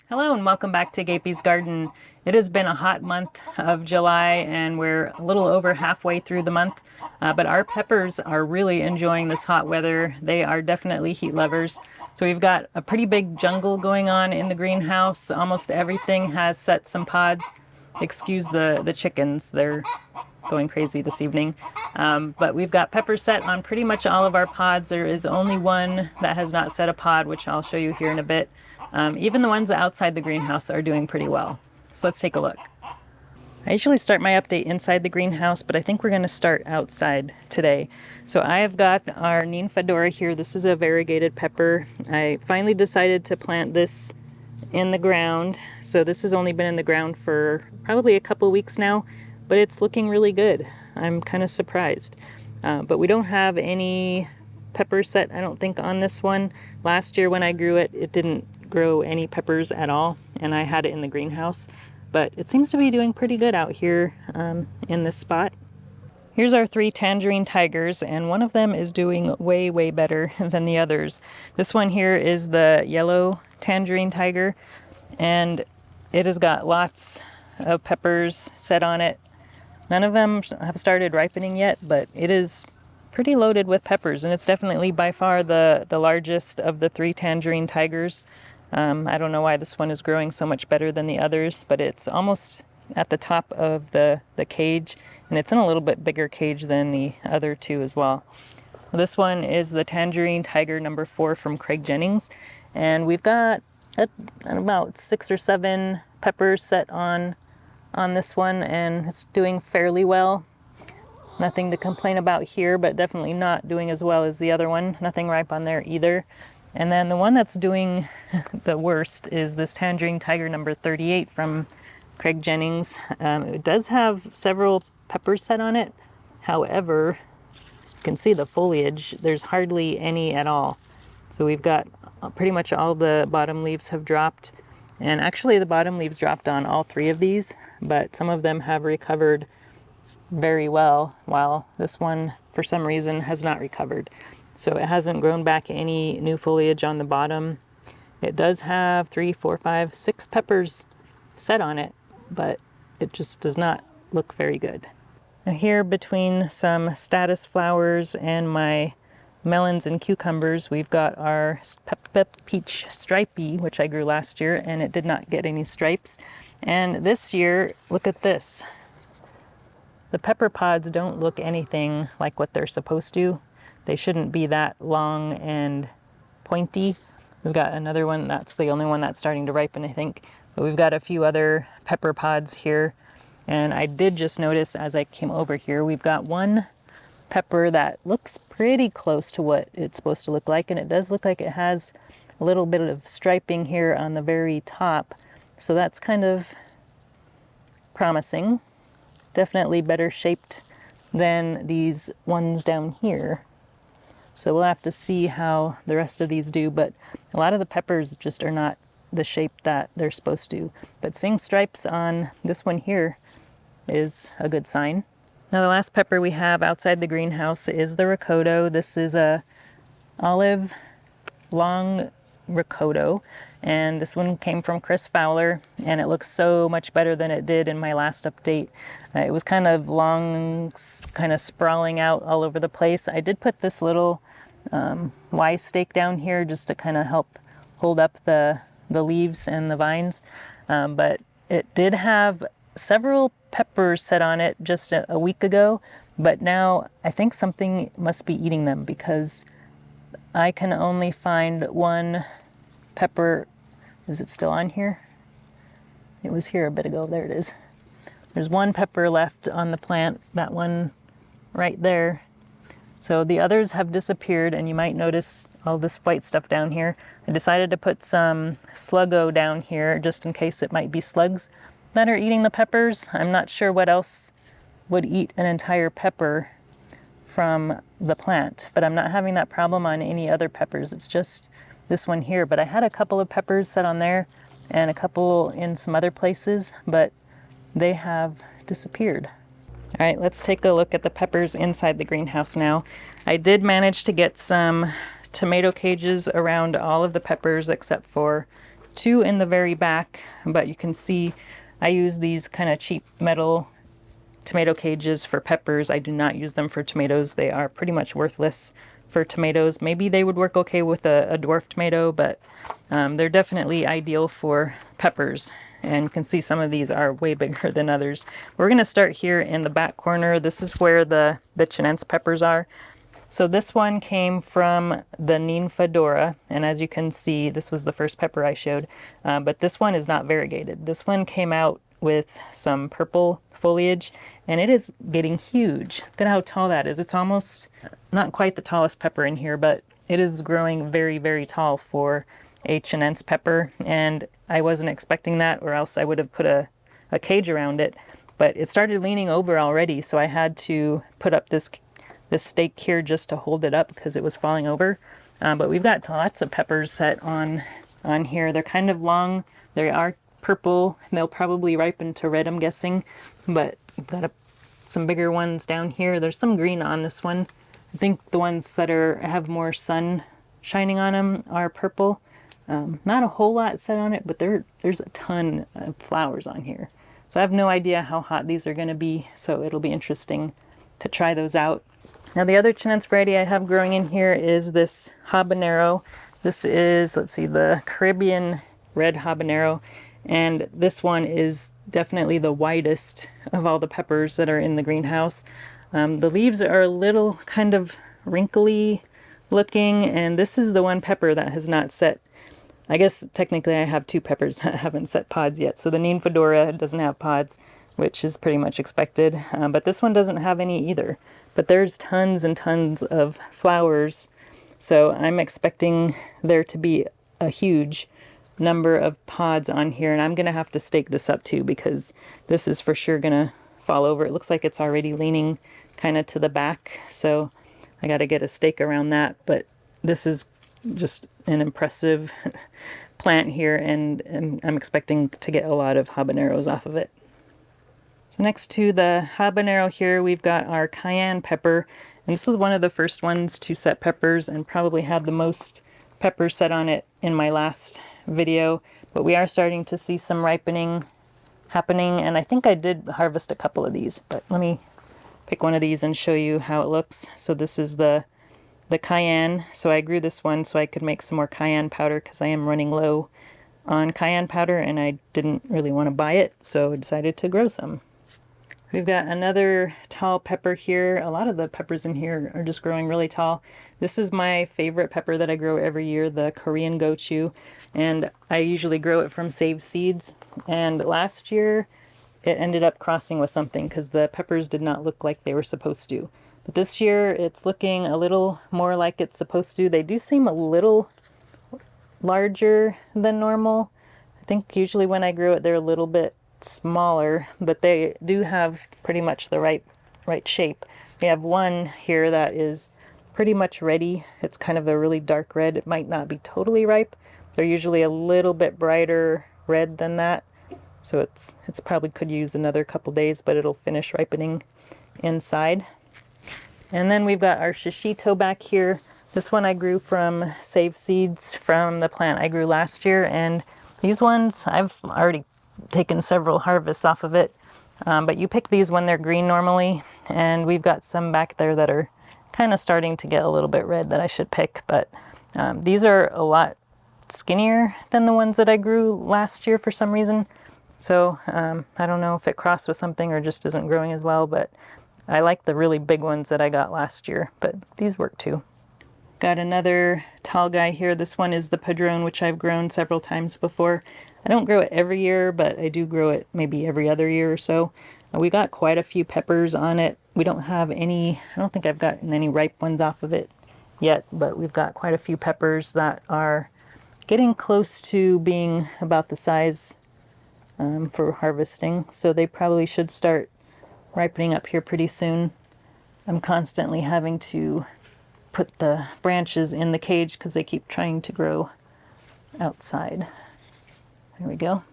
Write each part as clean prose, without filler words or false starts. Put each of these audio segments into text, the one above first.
Hello and welcome back to Gapeys Garden. It has been a hot month of July and we're a little over halfway through the month, but our peppers are really enjoying this hot weather. They are definitely heat lovers. So we've got a pretty big jungle going on in the greenhouse. Almost everything has set some pods. Excuse the chickens, they're going crazy this evening. But we've got peppers set on pretty much all of our pods. There is only one that has not set a pod, which I'll show you here in a bit. Even the ones outside the greenhouse are doing pretty well. So let's take a look. I usually start my update inside the greenhouse, but I think we're going to start outside today. So I have got our Ninfedora here. This is a variegated pepper. I finally decided to plant this in the ground. So this has only been in the ground for probably a couple weeks now, but it's looking really good. I'm kind of surprised. But we don't have any pepper set, I don't think, on this one. Last year when I grew it, it didn't grow any peppers at all, and I had it in the greenhouse. But it seems to be doing pretty good out here in this spot. Here's our 3 tangerine tigers, and one of them is doing way, way better than the others. This one here is the yellow tangerine tiger, and it has got lots of peppers set on it. None of them have started ripening yet, but it is pretty loaded with peppers, and it's definitely by far the largest of the 3 tangerine tigers. I don't know why this one is growing so much better than the others, but it's almost at the top of the cage, and it's in a little bit bigger cage than the other 2 as well. This one is the Tangerine Tiger number 4 from Craig Jennings, and we've got about 6 or 7 peppers set on this one, and it's doing fairly well. Nothing to complain about here, but definitely not doing as well as the other one. Nothing ripe on there either. And then the one that's doing the worst is this Tangerine Tiger number 38 from Craig Jennings. It does have several peppers set on it. However, you can see the foliage, there's hardly any at all. So we've got pretty much all the bottom leaves have dropped. And actually the bottom leaves dropped on all 3 of these, but some of them have recovered very well, while this one for some reason has not recovered. So it hasn't grown back any new foliage on the bottom. It does have 3, 4, 5, 6 peppers set on it, but it just does not look very good. Now here between some status flowers and my melons and cucumbers, we've got our Pep Peach Stripey, which I grew last year, and it did not get any stripes. And this year, look at this. The pepper pods don't look anything like what they're supposed to. They shouldn't be that long and pointy. We've got another one, that's the only one that's starting to ripen, I think. But we've got a few other pepper pods here. And I did just notice as I came over here, we've got one pepper that looks pretty close to what it's supposed to look like. And it does look like it has a little bit of striping here on the very top. So that's kind of promising. Definitely better shaped than these ones down here. So we'll have to see how the rest of these do, but a lot of the peppers just are not the shape that they're supposed to. But seeing stripes on this one here is a good sign. Now the last pepper we have outside the greenhouse is the Ricotta. This is a olive long Ricotta, and this one came from Chris Fowler, and it looks so much better than it did in my last update. It was kind of long, kind of sprawling out all over the place. I did put this little Y stake down here just to kind of help hold up the leaves and the vines, but it did have several peppers set on it just a week ago, but now I think something must be eating them, because I can only find one pepper. Is it still on here? It was here a bit ago. There it is. There's one pepper left on the plant, that one right there. So the others have disappeared, and you might notice all this white stuff down here. I decided to put some Sluggo down here just in case it might be slugs that are eating the peppers. I'm not sure what else would eat an entire pepper from the plant, but I'm not having that problem on any other peppers. It's just this one here. But I had a couple of peppers set on there and a couple in some other places, but they have disappeared. All right, let's take a look at the peppers inside the greenhouse now. I did manage to get some tomato cages around all of the peppers except for two in the very back, but you can see I use these kind of cheap metal tomato cages for peppers. I do not use them for tomatoes. They are pretty much worthless for tomatoes. Maybe they would work okay with a dwarf tomato, but they're definitely ideal for peppers. And you can see some of these are way bigger than others. We're going to start here in the back corner. This is where the Chinense peppers are. So this one came from the Ninfadora, and as you can see, this was the first pepper I showed, but this one is not variegated. This one came out with some purple foliage, and it is getting huge. Look at how tall that is. It's almost not quite the tallest pepper in here, but it is growing very, very tall for a Chinense pepper, and I wasn't expecting that, or else I would have put a cage around it. But it started leaning over already, so I had to put up this stake here just to hold it up because it was falling over. But we've got lots of peppers set on here. They're kind of long. They are purple. They'll probably ripen to red, I'm guessing. But we've got some bigger ones down here. There's some green on this one. I think the ones that have more sun shining on them are purple. Not a whole lot set on it, but there's a ton of flowers on here. So I have no idea how hot these are going to be, so it'll be interesting to try those out. Now the other Chinense variety I have growing in here is this habanero. This is, let's see, the Caribbean red habanero, and this one is definitely the widest of all the peppers that are in the greenhouse. The leaves are a little kind of wrinkly looking, and this is the one pepper that has not set. I guess technically I have two peppers that haven't set pods yet. So the Ninfadora doesn't have pods, which is pretty much expected, but this one doesn't have any either. But there's tons and tons of flowers, so I'm expecting there to be a huge number of pods on here, and I'm gonna have to stake this up too because this is for sure gonna fall over. It looks like it's already leaning kind of to the back, so I got to get a stake around that. But this is just an impressive plant here, and I'm expecting to get a lot of habaneros off of it. So next to the habanero here, we've got our cayenne pepper, and this was one of the first ones to set peppers and probably had the most peppers set on it in my last video. But we are starting to see some ripening happening, and I think I did harvest a couple of these, but let me pick one of these and show you how it looks. So this is the cayenne. So I grew this one so I could make some more cayenne powder because I am running low on cayenne powder and I didn't really want to buy it, so I decided to grow some. We've got another tall pepper here. A lot of the peppers in here are just growing really tall. This is my favorite pepper that I grow every year, the Korean gochu, and I usually grow it from saved seeds. And last year it ended up crossing with something because the peppers did not look like they were supposed to. But this year it's looking a little more like it's supposed to. They do seem a little larger than normal. I think usually when I grow it they're a little bit smaller, but they do have pretty much the right shape. We have one here that is pretty much ready. It's kind of a really dark red. It might not be totally ripe. They're usually a little bit brighter red than that. So it's probably could use another couple days, but it'll finish ripening inside. And then we've got our shishito back here. This one I grew from saved seeds from the plant I grew last year, and these ones I've already taken several harvests off of it. But you pick these when they're green normally, and we've got some back there that are kind of starting to get a little bit red that I should pick, but these are a lot skinnier than the ones that I grew last year for some reason. So I don't know if it crossed with something or just isn't growing as well, but I like the really big ones that I got last year, but these work too. Got another tall guy here. This one is the Padron, which I've grown several times before. I don't grow it every year, but I do grow it maybe every other year or so. We got quite a few peppers on it. We don't have any, I don't think I've gotten any ripe ones off of it yet, but we've got quite a few peppers that are getting close to being about the size for harvesting. So they probably should start ripening up here pretty soon. I'm constantly having to put the branches in the cage because they keep trying to grow outside. There we go.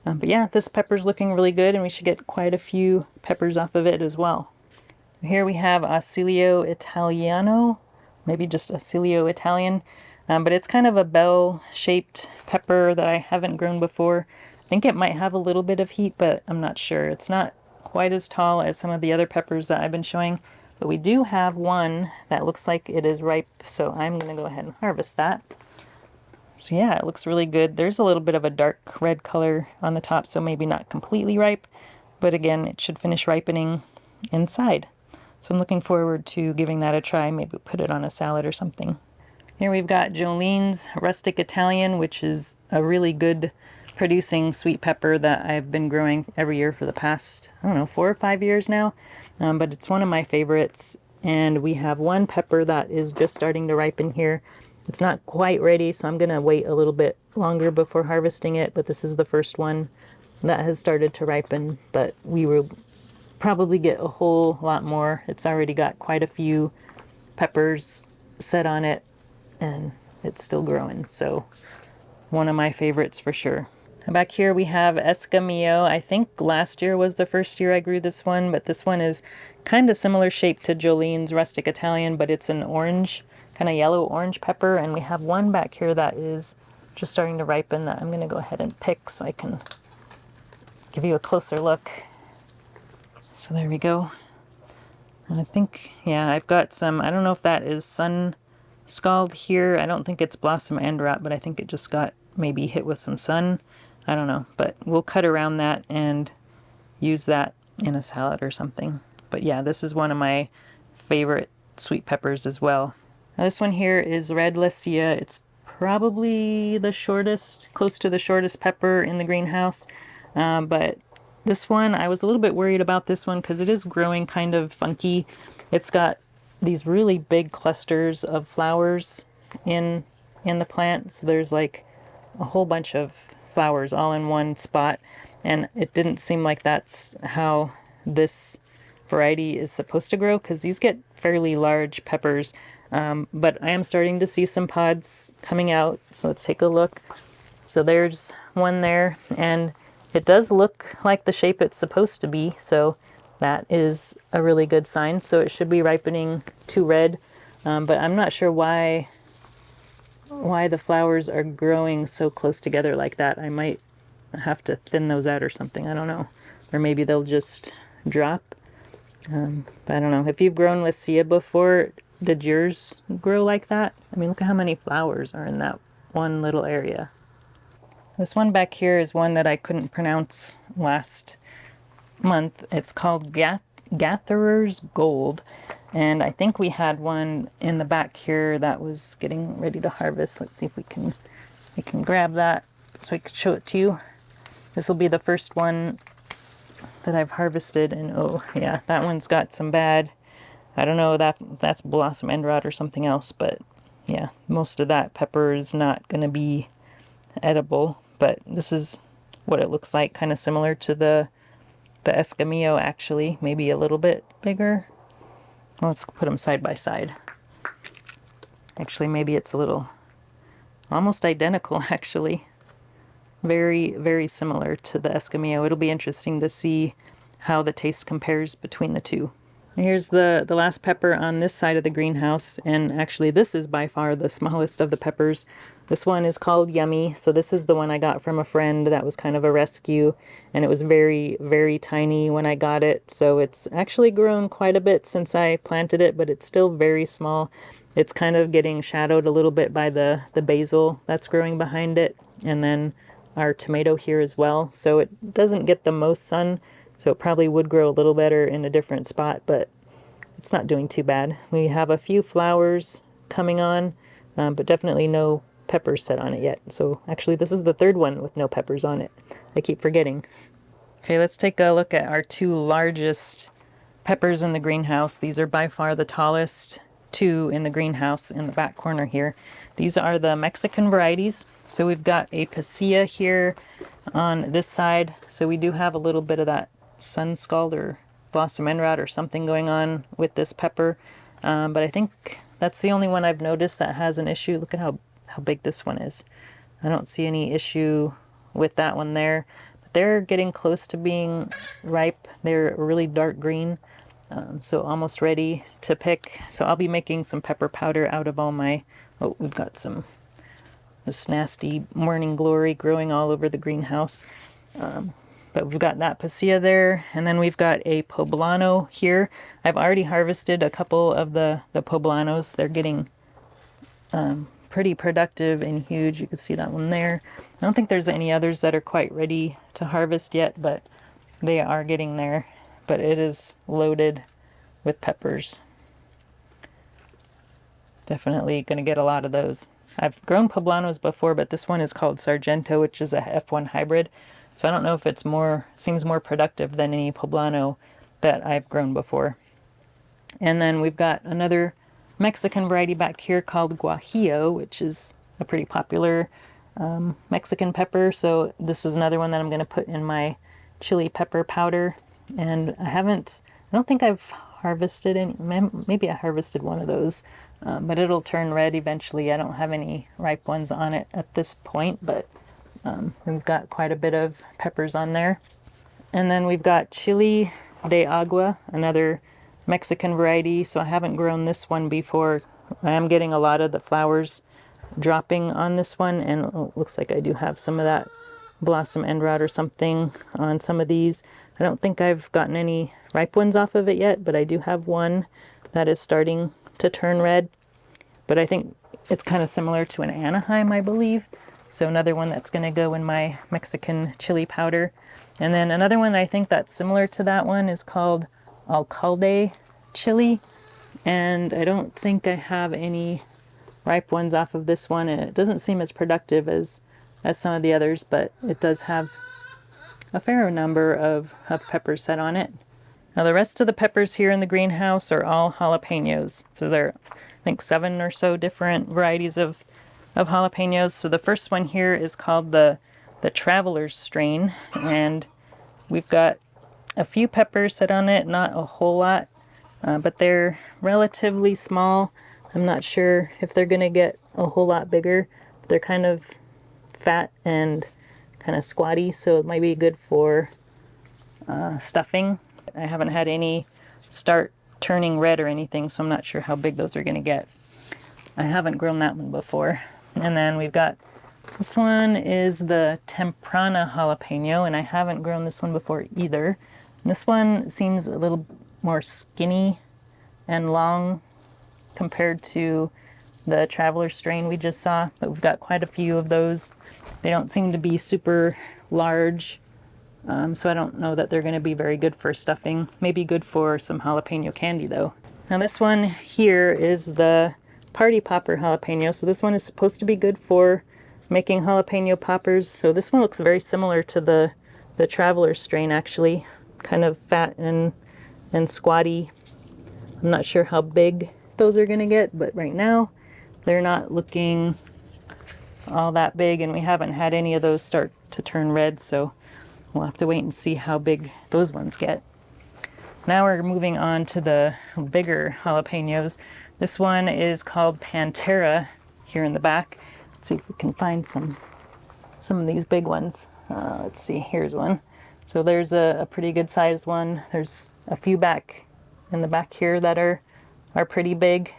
But yeah, this pepper's looking really good, and we should get quite a few peppers off of it as well. Here we have Acilio Italiano, maybe just Acilio Italian. But it's kind of a bell-shaped pepper that I haven't grown before. I think it might have a little bit of heat, but I'm not sure. It's not quite as tall as some of the other peppers that I've been showing, but we do have one that looks like it is ripe, so I'm going to go ahead and harvest that. So yeah, it looks really good. There's a little bit of a dark red color on the top, so maybe not completely ripe, but again, it should finish ripening inside. So I'm looking forward to giving that a try, maybe put it on a salad or something. Here we've got Jolene's Rustic Italian, which is a really good producing sweet pepper that I've been growing every year for the past, I don't know, 4 or 5 years now. But it's one of my favorites. And we have one pepper that is just starting to ripen here. It's not quite ready, so I'm going to wait a little bit longer before harvesting it. But this is the first one that has started to ripen. But we will probably get a whole lot more. It's already got quite a few peppers set on it, and it's still growing, so one of my favorites for sure. Back here we have Escamillo. I think last year was the first year I grew this one, but this one is kind of similar shape to Jolene's Rustic Italian, but it's an orange, kind of yellow-orange pepper, and we have one back here that is just starting to ripen that I'm going to go ahead and pick so I can give you a closer look. So there we go. And I think, yeah, I've got some, I don't know if that is sun scald here. I don't think it's blossom end rot, but I think it just got maybe hit with some sun. I don't know, but we'll cut around that and use that in a salad or something. But yeah, this is one of my favorite sweet peppers as well. Now this one here is red Lycia. It's probably the shortest, close to the shortest pepper in the greenhouse. But this one, I was a little bit worried about this one because it is growing kind of funky. It's got these really big clusters of flowers in the plant. So there's like a whole bunch of flowers all in one spot. And it didn't seem like that's how this variety is supposed to grow because these get fairly large peppers. But I am starting to see some pods coming out. So let's take a look. So there's one there, and it does look like the shape it's supposed to be, so that is a really good sign. So it should be ripening to red, but I'm not sure why the flowers are growing so close together like that. I might have to thin those out or something, I don't know. Or maybe they'll just drop. But I don't know. If you've grown Lycia before, did yours grow like that? I mean, look at how many flowers are in that one little area. This one back here is one that I couldn't pronounce last month. It's called Gatherer's Gold. And I think we had one in the back here that was getting ready to harvest. Let's see if we can grab that so I can show it to you. This will be the first one that I've harvested, and oh yeah, that one's got some bad, I don't know, that's blossom end rot or something else, but yeah, most of that pepper is not going to be edible. But this is what it looks like, kind of similar to the Escamillo, actually, maybe a little bit bigger. Well, let's put them side by side. Actually, maybe it's a little, almost identical, actually. Very, very similar to the Escamillo. It'll be interesting to see how the taste compares between the two. Here's the last pepper on this side of the greenhouse, and actually this is by far the smallest of the peppers. This one is called Yummy, so this is the one I got from a friend that was kind of a rescue, and it was very, very tiny when I got it, so it's actually grown quite a bit since I planted it, but it's still very small. It's kind of getting shadowed a little bit by the basil that's growing behind it, and then our tomato here as well, so it doesn't get the most sun. So it probably would grow a little better in a different spot, but it's not doing too bad. We have a few flowers coming on, but definitely no peppers set on it yet. So actually this is the third one with no peppers on it. I keep forgetting. Okay, let's take a look at our two largest peppers in the greenhouse. These are by far the tallest two in the greenhouse in the back corner here. These are the Mexican varieties. So we've got a pasilla here on this side. So we do have a little bit of that sun scald or blossom end rot or something going on with this pepper, but I think that's the only one I've noticed that has an issue. Look at how big this one is. I don't see any issue with that one there, but they're getting close to being ripe. They're really dark green, so almost ready to pick. So I'll be making some pepper powder out of all my Oh, we've got this nasty morning glory growing all over the greenhouse. But we've got that pasilla there, and then we've got a poblano here. I've already harvested a couple of the poblanos. They're getting pretty productive and huge. You can see that one there. I don't think there's any others that are quite ready to harvest yet, but they are getting there. But it is loaded with peppers. Definitely going to get a lot of those. I've grown poblanos before, but this one is called Sargento, which is a F1 hybrid. So I don't know if it's seems more productive than any poblano that I've grown before. And then we've got another Mexican variety back here called Guajillo, which is a pretty popular Mexican pepper. So this is another one that I'm going to put in my chili pepper powder. And I don't think I've harvested any. Maybe I harvested one of those, but it'll turn red eventually. I don't have any ripe ones on it at this point, but we've got quite a bit of peppers on there. And then we've got chili de agua, another Mexican variety. So I haven't grown this one before. I am getting a lot of the flowers dropping on this one, and it looks like I do have some of that blossom end rot or something on some of these. I don't think I've gotten any ripe ones off of it yet, but I do have one that is starting to turn red. But I think it's kind of similar to an Anaheim, I believe. So another one that's going to go in my Mexican chili powder. And then another one I think that's similar to that one is called Alcalde chili. And I don't think I have any ripe ones off of this one. And it doesn't seem as productive as some of the others, but it does have a fair number of peppers set on it. Now the rest of the peppers here in the greenhouse are all jalapenos. So there are, I think, 7 or so different varieties of jalapenos. So the first one here is called the Traveler's strain, and we've got a few peppers set on it, not a whole lot, but they're relatively small. I'm not sure if they're going to get a whole lot bigger. They're kind of fat and kind of squatty, so it might be good for stuffing. I haven't had any start turning red or anything, so I'm not sure how big those are going to get. I haven't grown that one before. And then we've got, this one is the Temprana jalapeno, and I haven't grown this one before either. This one seems a little more skinny and long compared to the Traveler strain we just saw, but we've got quite a few of those. They don't seem to be super large, so I don't know that they're going to be very good for stuffing. Maybe good for some jalapeno candy though. Now this one here is the Party Popper jalapeno. So this one is supposed to be good for making jalapeno poppers. So this one looks very similar to the Traveler strain, actually. Kind of fat and squatty. I'm not sure how big those are going to get, but right now they're not looking all that big, and we haven't had any of those start to turn red, so we'll have to wait and see how big those ones get. Now we're moving on to the bigger jalapenos. This one is called Pantera here in the back. Let's see if we can find some of these big ones. Let's see, here's one. So there's a pretty good sized one. There's a few back in the back here that are pretty big.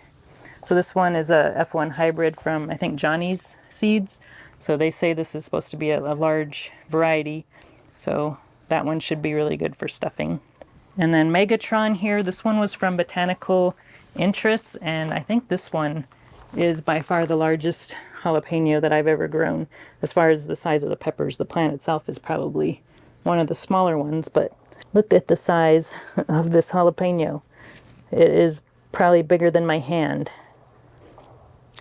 So this one is a F1 hybrid from, I think, Johnny's Seeds. So they say this is supposed to be a large variety. So that one should be really good for stuffing. And then Megatron here, this one was from Botanical Interests, and I think this one is by far the largest jalapeno that I've ever grown. As far as the size of the peppers, the plant itself is probably one of the smaller ones, but look at the size of this jalapeno. It is probably bigger than my hand.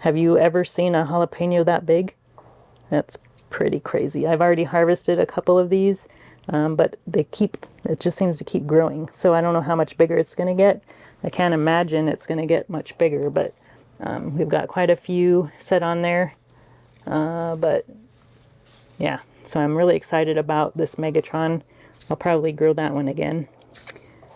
Have you ever seen a jalapeno that big? That's pretty crazy. I've already harvested a couple of these, but it just seems to keep growing. So I don't know how much bigger it's going to get. I can't imagine it's going to get much bigger, but we've got quite a few set on there. But yeah, so I'm really excited about this Megatron. I'll probably grow that one again.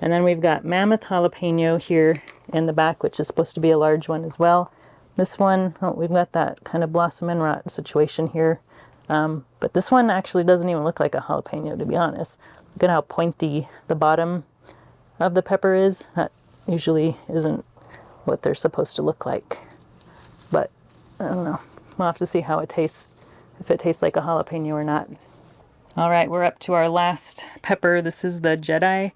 And then we've got Mammoth Jalapeno here in the back, which is supposed to be a large one as well. This one, oh, we've got that kind of blossom and rot situation here. But this one actually doesn't even look like a jalapeno, to be honest. Look at how pointy the bottom of the pepper is. That usually isn't what they're supposed to look like. But I don't know. We'll have to see how it tastes, if it tastes like a jalapeno or not. All right, we're up to our last pepper. This is the Jedi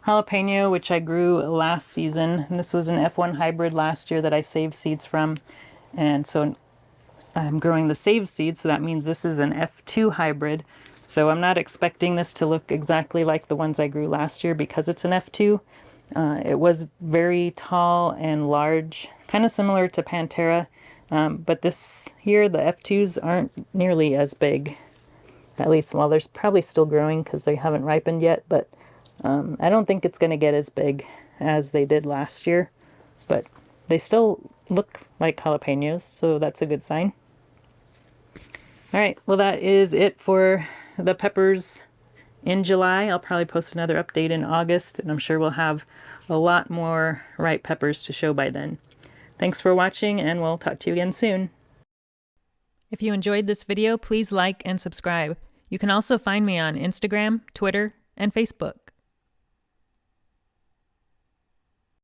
jalapeno, which I grew last season. And this was an F1 hybrid last year that I saved seeds from. And so I'm growing the saved seeds, so that means this is an F2 hybrid. So I'm not expecting this to look exactly like the ones I grew last year because it's an F2. It was very tall and large, kind of similar to Pantera, but this here, the F2s aren't nearly as big. At least, well, they're probably still growing because they haven't ripened yet, but I don't think it's going to get as big as they did last year. But they still look like jalapenos, so that's a good sign. All right, well, that is it for the peppers in July. I'll probably post another update in August, and I'm sure we'll have a lot more ripe peppers to show by then. Thanks for watching, and we'll talk to you again soon. If you enjoyed this video, please like and subscribe. You can also find me on Instagram, Twitter, and Facebook.